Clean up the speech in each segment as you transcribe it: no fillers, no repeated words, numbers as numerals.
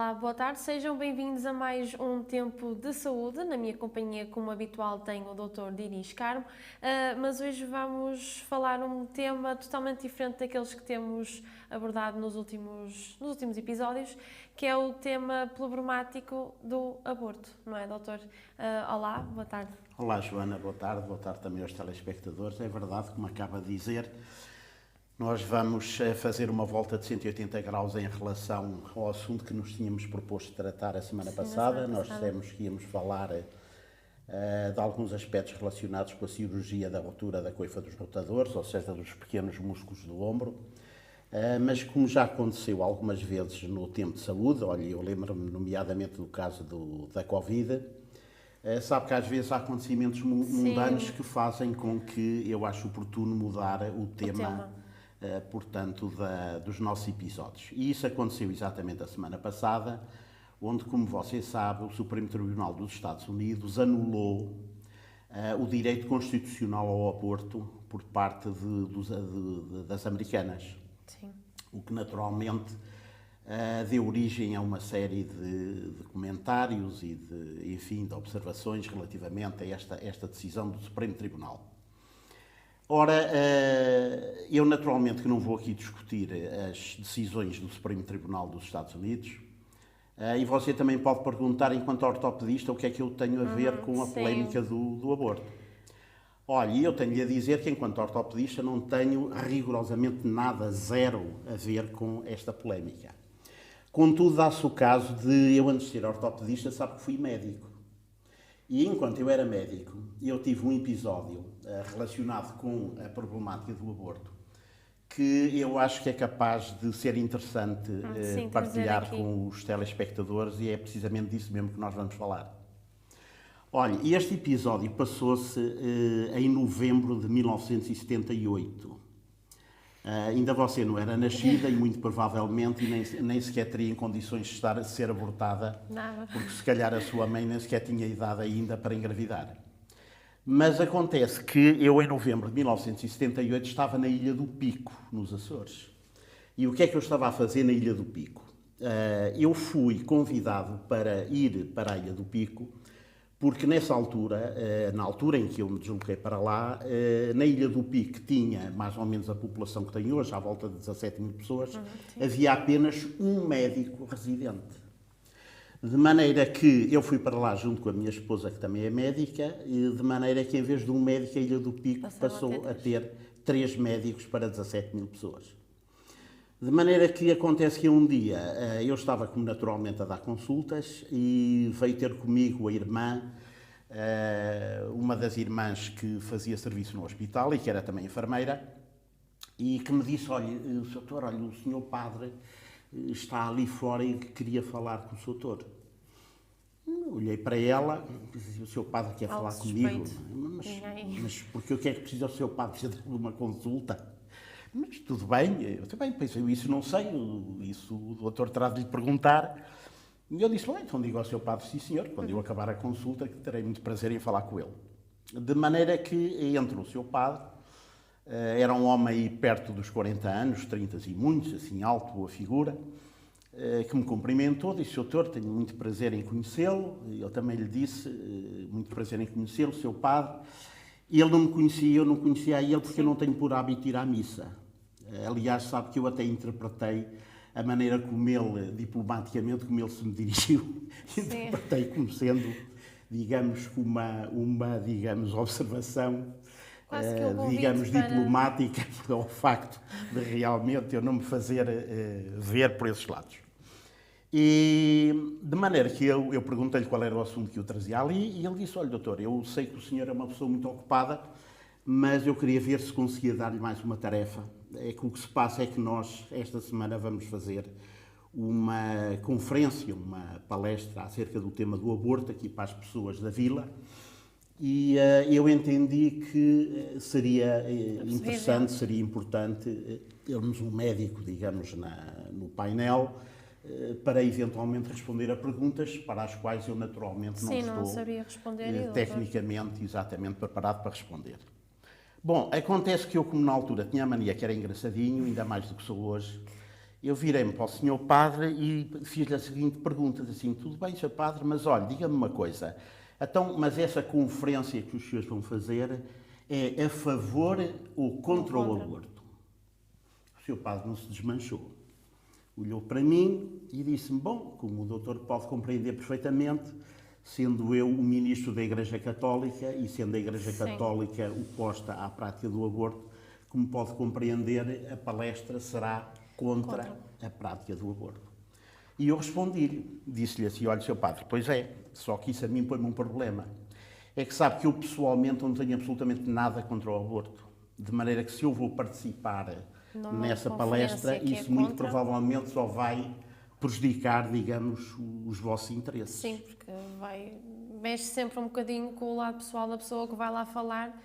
Olá, boa tarde, sejam bem-vindos a mais um Tempo de Saúde. Na minha companhia, como habitual, tenho o Dr. Dinis Carmo, mas hoje vamos falar um tema totalmente diferente daqueles que temos abordado nos últimos episódios, que é o tema problemático do aborto, não é, doutor? Olá, boa tarde. Olá, Joana, boa tarde também aos telespectadores. É verdade, como acaba de dizer, nós vamos fazer uma volta de 180 graus em relação ao assunto que nos tínhamos proposto tratar a semana passada. Nós dissemos que íamos falar de alguns aspectos relacionados com a cirurgia da rotura da coifa dos rotadores, ou seja, dos pequenos músculos do ombro. Mas como já aconteceu algumas vezes no tempo de saúde, olha, eu lembro-me nomeadamente do caso da Covid, sabe que às vezes há acontecimentos mundanos que fazem com que eu acho oportuno mudar o tema. Portanto, dos nossos episódios. E isso aconteceu exatamente a semana passada, onde, como você sabe, o Supremo Tribunal dos Estados Unidos anulou o direito constitucional ao aborto por parte das americanas. Sim. O que naturalmente deu origem a uma série de comentários e de observações relativamente a esta decisão do Supremo Tribunal. Ora, eu naturalmente que não vou aqui discutir as decisões do Supremo Tribunal dos Estados Unidos, e você também pode perguntar, enquanto ortopedista, o que é que eu tenho a ver com a polémica do aborto. Olha, eu tenho-lhe a dizer que, enquanto ortopedista, não tenho rigorosamente nada, zero, a ver com esta polémica. Contudo, dá-se o caso de eu, antes de ser ortopedista, sabe que fui médico. E enquanto eu era médico, eu tive um episódio relacionado com a problemática do aborto que eu acho que é capaz de ser interessante partilhar com os telespectadores, e é precisamente disso mesmo que nós vamos falar. Olha, este episódio passou-se em novembro de 1978. Ainda você não era nascida e muito provavelmente nem sequer teria em condições de ser abortada. Nada. Porque se calhar a sua mãe nem sequer tinha idade ainda para engravidar. Mas acontece que eu, em novembro de 1978, estava na Ilha do Pico, nos Açores. E o que é que eu estava a fazer na Ilha do Pico? Eu fui convidado para ir para a Ilha do Pico, porque nessa altura, na altura em que eu me desloquei para lá, na Ilha do Pico tinha mais ou menos a população que tem hoje, à volta de 17 mil pessoas, havia apenas um médico residente. De maneira que eu fui para lá junto com a minha esposa, que também é médica, e de maneira que em vez de um médico, a Ilha do Pico passou a ter 3 médicos para 17 mil pessoas. De maneira que acontece que um dia eu estava, como naturalmente, a dar consultas e veio ter comigo a irmã, uma das irmãs que fazia serviço no hospital e que era também enfermeira, e que me disse, olha, doutor, olha, o senhor padre está ali fora e queria falar com o doutor. Olhei para ela e disse, o seu padre quer falar comigo? Mas porque o que é que precisa o seu padre? Precisa de uma consulta? Mas tudo bem, eu também pensei, isso não sei, isso o doutor terá de lhe perguntar. E eu disse, bem, então digo ao seu padre, sim senhor, quando eu acabar a consulta, que terei muito prazer em falar com ele. De maneira que entrou o seu padre, era um homem aí perto dos 40 anos, 30 e muitos, assim alto, boa figura, que me cumprimentou, disse, doutor, tenho muito prazer em conhecê-lo. Eu também lhe disse, muito prazer em conhecê-lo, seu padre. E ele não me conhecia, eu não conhecia a ele, porque eu não tenho por hábito ir à missa. Aliás, sabe que eu até interpretei a maneira como ele, diplomaticamente, como ele se me dirigiu, interpretei como sendo, digamos, digamos, observação, digamos, diplomática, ao facto de realmente eu não me fazer ver por esses lados. E de maneira que eu perguntei-lhe qual era o assunto que eu trazia ali, e ele disse, olha, doutor, eu sei que o senhor é uma pessoa muito ocupada, mas eu queria ver se conseguia dar-lhe mais uma tarefa. É que o que se passa é que nós, esta semana, vamos fazer uma conferência, uma palestra acerca do tema do aborto aqui para as pessoas da vila, e eu entendi que seria interessante, seria importante termos um médico, digamos, no painel, para eventualmente responder a perguntas para as quais eu naturalmente não estou sabia responder tecnicamente exatamente preparado para responder. Bom, acontece que eu, como na altura tinha a mania que era engraçadinho, ainda mais do que sou hoje, Eu virei-me para o senhor padre e fiz-lhe a seguinte pergunta, assim, tudo bem, senhor padre, mas olha, diga-me uma coisa, então, mas essa conferência que os senhores vão fazer é a favor ou contra o aborto? O senhor padre não se desmanchou. Olhou para mim e disse-me, bom, como o doutor pode compreender perfeitamente, sendo eu o ministro da Igreja Católica e sendo a Igreja Católica oposta à prática do aborto, como pode compreender, a palestra será contra a prática do aborto. E eu respondi-lhe, disse-lhe assim, olha, seu padre, pois é, só que isso a mim põe-me um problema. É que sabe que eu pessoalmente não tenho absolutamente nada contra o aborto. De maneira que se eu vou participar nessa palestra, isso muito provavelmente só vai prejudicar, digamos, os vossos interesses. Sim, porque mexe sempre um bocadinho com o lado pessoal da pessoa que vai lá falar,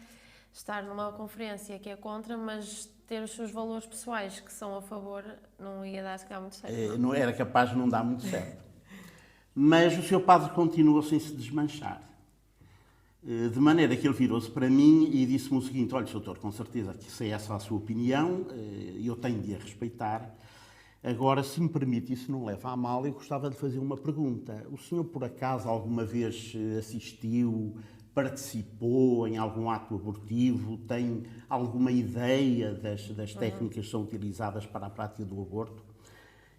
estar numa conferência que é contra, mas ter os seus valores pessoais que são a favor, não ia dar se calhar muito certo. Não era capaz de não dar muito certo. Mas o seu padre continuou sem se desmanchar. De maneira que ele virou-se para mim e disse-me o seguinte, olha, doutor, com certeza que se é essa a sua opinião, eu tenho de a respeitar. Agora, se me permite, isso não leva a mal, eu gostava de fazer uma pergunta. O senhor, por acaso, alguma vez assistiu, participou em algum ato abortivo? Tem alguma ideia das técnicas que são utilizadas para a prática do aborto?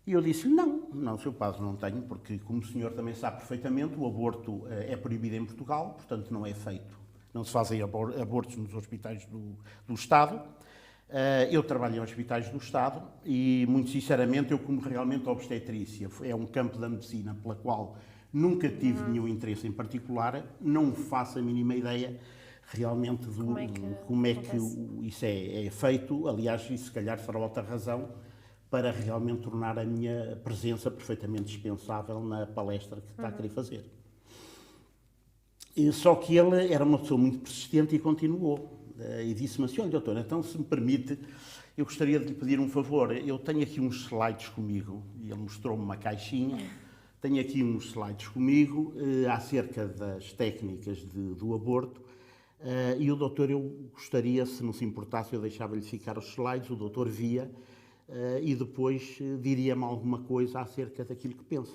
E eu disse-lhe, não, seu padre, não tenho, porque, como o senhor também sabe perfeitamente, o aborto é proibido em Portugal, portanto não é feito, não se fazem abortos nos hospitais do Estado. Eu trabalho em hospitais do Estado e, muito sinceramente, eu como realmente obstetrícia, é um campo da medicina pela qual nunca tive nenhum interesse em particular, não faço a mínima ideia realmente como é que isso é feito. Aliás, isso se calhar será outra razão para realmente tornar a minha presença perfeitamente dispensável na palestra que está a querer fazer. Só que ele era uma pessoa muito persistente e continuou. E disse-me assim, olha, doutor, então, se me permite, eu gostaria de lhe pedir um favor. Eu tenho aqui uns slides comigo, e ele mostrou-me uma caixinha. Tenho aqui uns slides comigo acerca das técnicas do aborto. E o doutor, eu gostaria, se não se importasse, eu deixava-lhe ficar os slides, o doutor via, e depois diria-me alguma coisa acerca daquilo que pensa.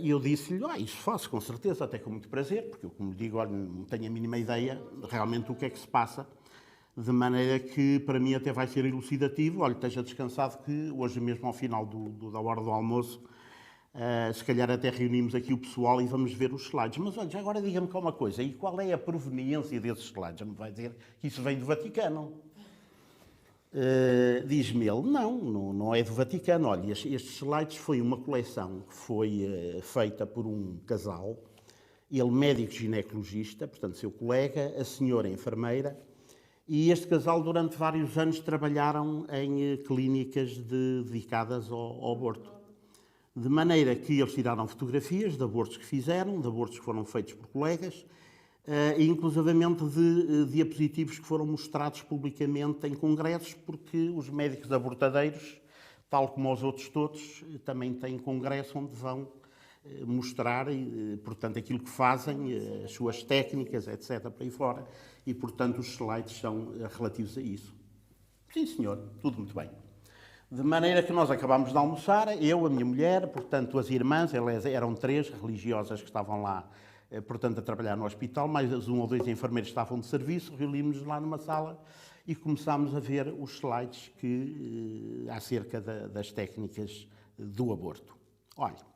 E eu disse-lhe, isso faço com certeza, até com muito prazer, porque eu, como lhe digo, olha, não tenho a mínima ideia realmente o que é que se passa, de maneira que para mim até vai ser elucidativo. Olha, esteja descansado que hoje mesmo ao final da hora do almoço, se calhar até reunimos aqui o pessoal e vamos ver os slides. Mas olha, já agora diga-me cá uma coisa, e qual é a proveniência desses slides? Não vai dizer que isso vem do Vaticano? Diz-me ele, não é do Vaticano. Olha, estes slides foi uma coleção que foi feita por um casal, ele médico ginecologista, portanto seu colega, a senhora enfermeira, e este casal durante vários anos trabalharam em clínicas dedicadas ao aborto. De maneira que eles tiraram fotografias de abortos que fizeram, de abortos que foram feitos por colegas, e inclusivamente de diapositivos que foram mostrados publicamente em congressos, porque os médicos abortadeiros, tal como os outros todos, também têm congresso onde vão mostrar, portanto, aquilo que fazem, as suas técnicas, etc., para aí fora, e, portanto, os slides são relativos a isso. Sim, senhor, tudo muito bem. De maneira que nós acabámos de almoçar, eu, a minha mulher, portanto, as irmãs, elas eram 3 religiosas que estavam lá, portanto, a trabalhar no hospital, mais 1 ou 2 enfermeiros que estavam de serviço, reunimos-nos lá numa sala e começámos a ver os slides acerca das técnicas do aborto. Olha,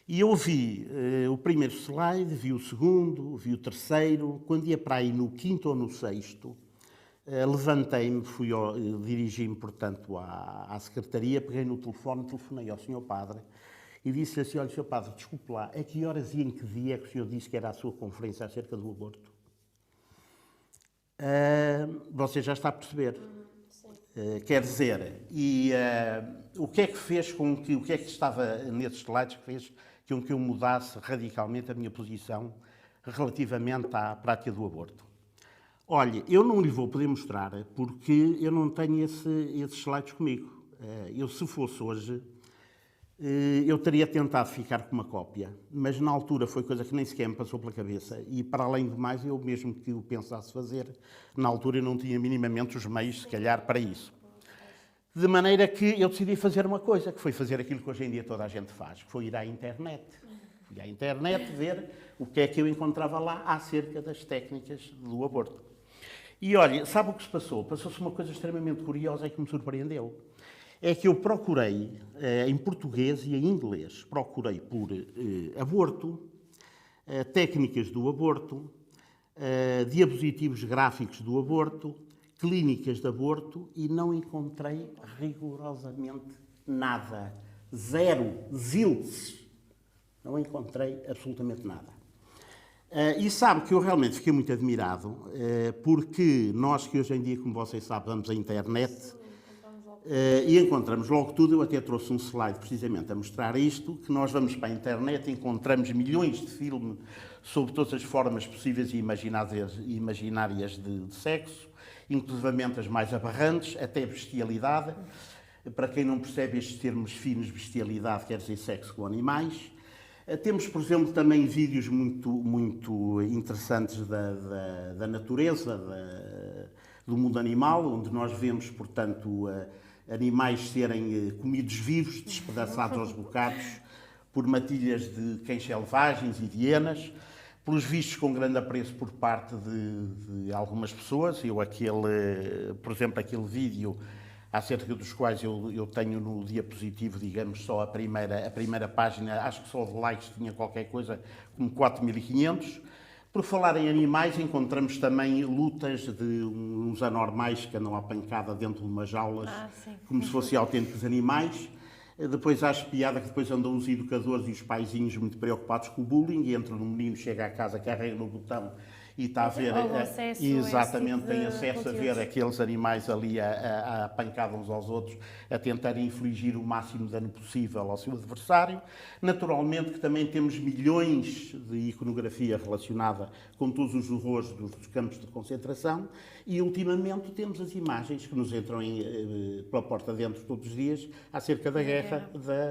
e eu vi o primeiro slide, vi o segundo, vi o terceiro, quando ia para aí no 5º ou no 6º, levantei-me, dirigi-me, portanto, à secretaria, peguei no telefone, telefonei ao senhor padre e disse-lhe assim, olha, senhor padre, desculpe lá, a que horas e em que dia é que o senhor disse que era a sua conferência acerca do aborto? Você já está a perceber. Quer dizer, o que é que fez com que, o que é que estava nesses slides que fez com que eu mudasse radicalmente a minha posição relativamente à prática do aborto? Olha, eu não lhe vou poder mostrar porque eu não tenho esses slides comigo. Eu, se fosse hoje, eu teria tentado ficar com uma cópia, mas na altura foi coisa que nem sequer me passou pela cabeça e, para além de mais, eu mesmo que o pensasse fazer, na altura eu não tinha minimamente os meios, se calhar, para isso. De maneira que eu decidi fazer uma coisa, que foi fazer aquilo que hoje em dia toda a gente faz, que foi ir à internet. Fui à internet ver o que é que eu encontrava lá acerca das técnicas do aborto. E olha, sabe o que se passou? Passou-se uma coisa extremamente curiosa e que me surpreendeu. É que eu procurei, em português e em inglês, procurei por aborto, técnicas do aborto, diapositivos gráficos do aborto, clínicas de aborto e não encontrei rigorosamente nada. Zero, zilts. Não encontrei absolutamente nada. E sabe que eu realmente fiquei muito admirado, porque nós que hoje em dia, como vocês sabem, vamos à internet e encontramos logo tudo. Eu até trouxe um slide precisamente a mostrar isto, que nós vamos para a internet e encontramos milhões de filmes sobre todas as formas possíveis e imaginárias de sexo, inclusivamente as mais aberrantes, até bestialidade. Para quem não percebe estes termos finos, bestialidade quer dizer sexo com animais. Temos, por exemplo, também vídeos muito interessantes da natureza, do mundo animal, onde nós vemos, portanto, animais serem comidos vivos, despedaçados aos bocados, por matilhas de cães selvagens e de hienas, pelos vistos com grande apreço por parte de algumas pessoas. Por exemplo, aquele vídeo acerca dos quais eu tenho no diapositivo, digamos, só a primeira página, acho que só de likes tinha qualquer coisa como 4.500. Por falar em animais, encontramos também lutas de uns anormais que andam à pancada dentro de umas jaulas, como se fossem autênticos animais. Depois há piada que depois andam os educadores e os paizinhos muito preocupados com o bullying, e entra um menino, chega à casa, carrega no botão e está a ver, exatamente, tem acesso a ver aqueles animais ali a pancada uns aos outros, a tentar infligir o máximo de dano possível ao seu adversário. Naturalmente que também temos milhões de iconografia relacionada com todos os horrores dos campos de concentração, e ultimamente temos as imagens que nos entram pela porta dentro todos os dias acerca da guerra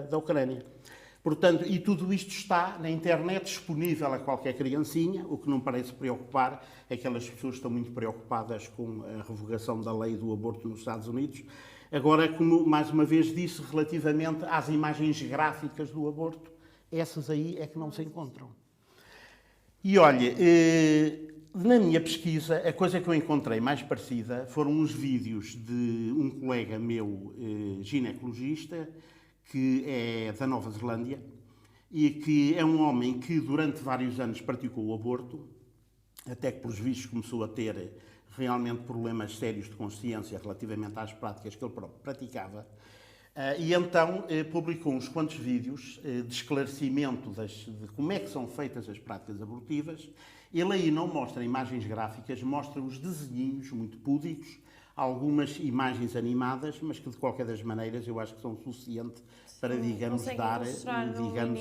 da Ucrânia. Portanto, e tudo isto está na internet, disponível a qualquer criancinha, o que não parece preocupar aquelas pessoas que estão muito preocupadas com a revogação da lei do aborto nos Estados Unidos. Agora, como mais uma vez disse, relativamente às imagens gráficas do aborto, essas aí é que não se encontram. E olha, na minha pesquisa, a coisa que eu encontrei mais parecida foram uns vídeos de um colega meu, ginecologista, que é da Nova Zelândia e que é um homem que durante vários anos praticou o aborto, até que, pelos vistos, começou a ter realmente problemas sérios de consciência relativamente às práticas que ele próprio praticava. E então publicou uns quantos vídeos de esclarecimento de como é que são feitas as práticas abortivas. Ele aí não mostra imagens gráficas, mostra os desenhinhos muito púdicos, algumas imagens animadas, mas que de qualquer das maneiras eu acho que são suficientes para, digamos,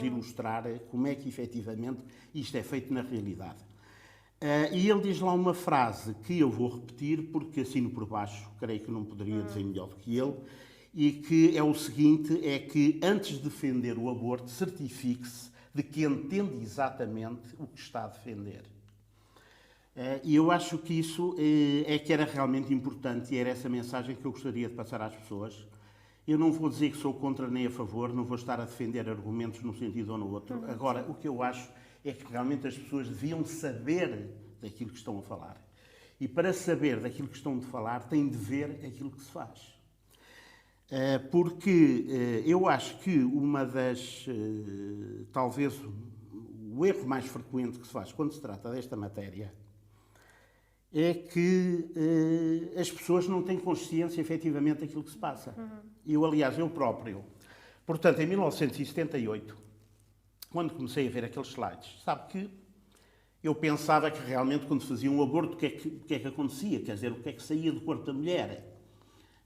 ilustrar como é que efetivamente isto é feito na realidade. E ele diz lá uma frase que eu vou repetir porque assino por baixo, creio que não poderia dizer melhor do que ele, e que é o seguinte, é que antes de defender o aborto, certifique-se de que entende exatamente o que está a defender. E eu acho que isso é que era realmente importante e era essa mensagem que eu gostaria de passar às pessoas. Eu não vou dizer que sou contra nem a favor, não vou estar a defender argumentos num sentido ou no outro. Agora, o que eu acho é que realmente as pessoas deviam saber daquilo que estão a falar. E para saber daquilo que estão a falar, têm de ver aquilo que se faz. Porque eu acho que talvez o erro mais frequente que se faz quando se trata desta matéria é que as pessoas não têm consciência efetivamente daquilo que se passa. Eu próprio. Portanto, em 1978, quando comecei a ver aqueles slides, sabe que eu pensava que realmente quando se fazia um aborto, o que é que acontecia? Quer dizer, o que é que saía do corpo da mulher?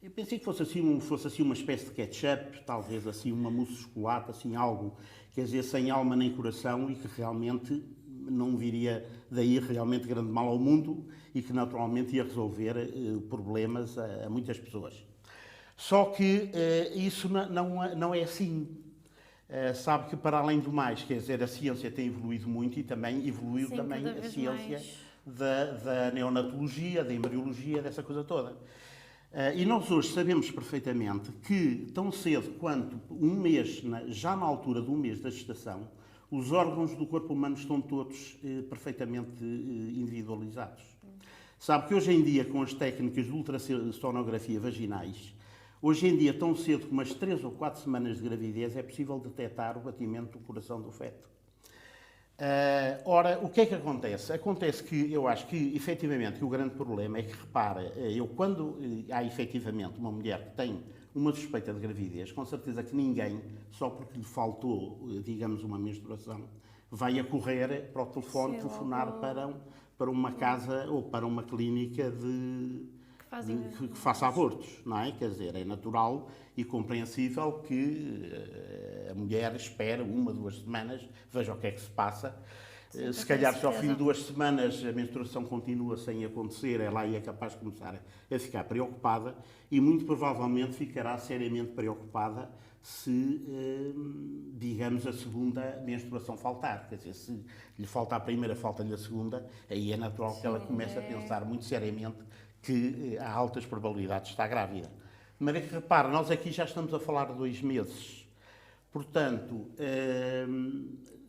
Eu pensei que fosse assim uma espécie de ketchup, talvez assim uma mousse de chocolate, assim algo, quer dizer, sem alma nem coração e que realmente não viria daí realmente grande mal ao mundo e que naturalmente ia resolver problemas a muitas pessoas. Só que isso não é assim. Sabe que, para além do mais, quer dizer, a ciência tem evoluído muito e também evoluiu a ciência da neonatologia, da embriologia, dessa coisa toda. E nós hoje sabemos perfeitamente que, tão cedo quanto um mês, já na altura de um mês da gestação, os órgãos do corpo humano estão todos perfeitamente individualizados. Sabe que hoje em dia, com as técnicas de ultrassonografia vaginais, hoje em dia, tão cedo como as 3 ou 4 semanas de gravidez, é possível detectar o batimento do coração do feto. Ora, o que é que acontece? Acontece que eu acho que, efetivamente, o grande problema é que, repara, quando há efetivamente uma mulher que tem uma suspeita de gravidez, com certeza que ninguém, só porque lhe faltou, digamos, uma menstruação, vai a correr para o telefone, telefonar para uma casa ou para uma clínica que faça abortos, não é? Quer dizer, é natural e compreensível que a mulher espere 1 ou 2 semanas, veja o que é que se passa. Sim, se calhar, se ao fim de 2 semanas a menstruação continua sem acontecer, ela aí é capaz de começar a ficar preocupada e muito provavelmente ficará seriamente preocupada se, digamos, a segunda menstruação faltar. Quer dizer, se lhe falta a primeira, falta-lhe a segunda, aí é natural que ela comece a pensar muito seriamente que há altas probabilidades de estar grávida. Mas é que, repara, nós aqui já estamos a falar de 2 meses. Portanto,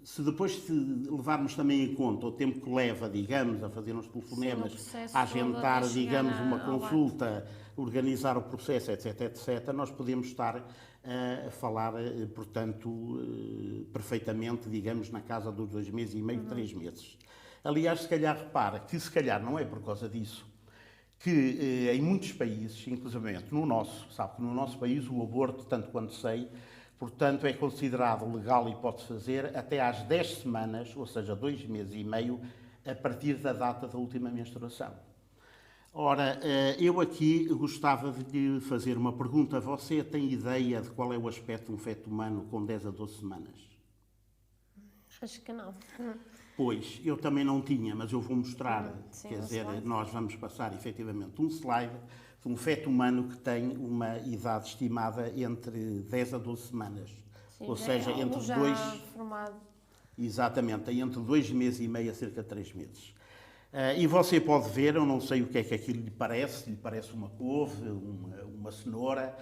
se depois levarmos também em conta o tempo que leva, digamos, a fazer uns telefonemas, a agendar, digamos, uma consulta, organizar o processo, etc., etc., nós podemos estar a falar, portanto, perfeitamente, digamos, na casa dos 2 meses e meio, 3 meses. Aliás, se calhar, repara, que se calhar não é por causa disso, que em muitos países, inclusive no nosso, sabe que no nosso país o aborto, tanto quanto sei, portanto, é considerado legal e pode-se fazer até às 10 semanas, ou seja, 2 meses e meio, a partir da data da última menstruação. Ora, eu aqui gostava de lhe fazer uma pergunta. Você tem ideia de qual é o aspecto de um feto humano com 10 a 12 semanas? Acho que não. Pois, eu também não tinha, mas eu vou mostrar. Sim, quer dizer, nós vamos passar efetivamente um slide de um feto humano que tem uma idade estimada entre 10 a 12 semanas. Sim, ou seja, entre já 2... formado. Exatamente, entre 2 meses e meio a cerca de 3 meses. E você pode ver, eu não sei o que é que aquilo lhe parece uma couve, uma cenoura,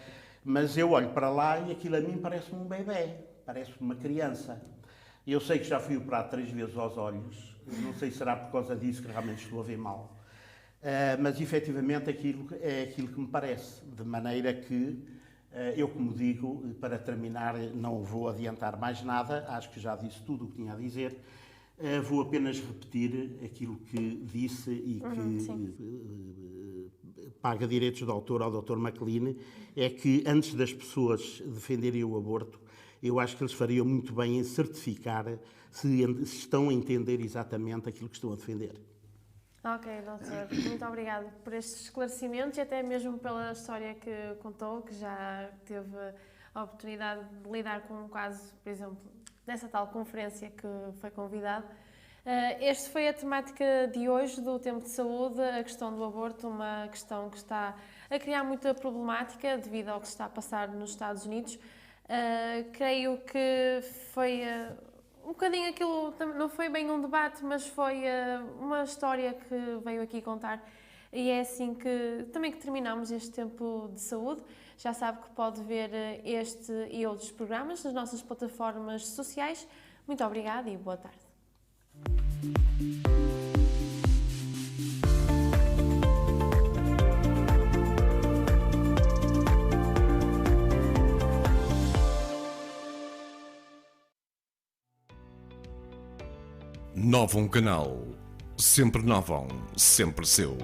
mas eu olho para lá e aquilo a mim parece um bebê, parece uma criança. Eu sei que já fui operado 3 vezes aos olhos, não sei se será por causa disso que realmente estou a ver mal, mas efetivamente aquilo é aquilo que me parece, de maneira que eu, como digo, para terminar, não vou adiantar mais nada, acho que já disse tudo o que tinha a dizer, vou apenas repetir aquilo que disse e que paga direitos de autor ao Dr. MacLean, é que antes das pessoas defenderem o aborto, eu acho que eles fariam muito bem em certificar se estão a entender exatamente aquilo que estão a defender. Ok, doutor. Muito obrigado por estes esclarecimentos e até mesmo pela história que contou, que já teve a oportunidade de lidar com um caso, por exemplo, dessa tal conferência que foi convidado. Esta foi a temática de hoje do Tempo de Saúde, a questão do aborto, uma questão que está a criar muita problemática devido ao que se está a passar nos Estados Unidos. Creio que foi um bocadinho aquilo, não foi bem um debate, mas foi uma história que veio aqui contar. E é assim que também que terminamos este Tempo de Saúde. Já sabe que pode ver este e outros programas nas nossas plataformas sociais. Muito obrigada e boa tarde. Novum Canal. Sempre Novum, sempre seu.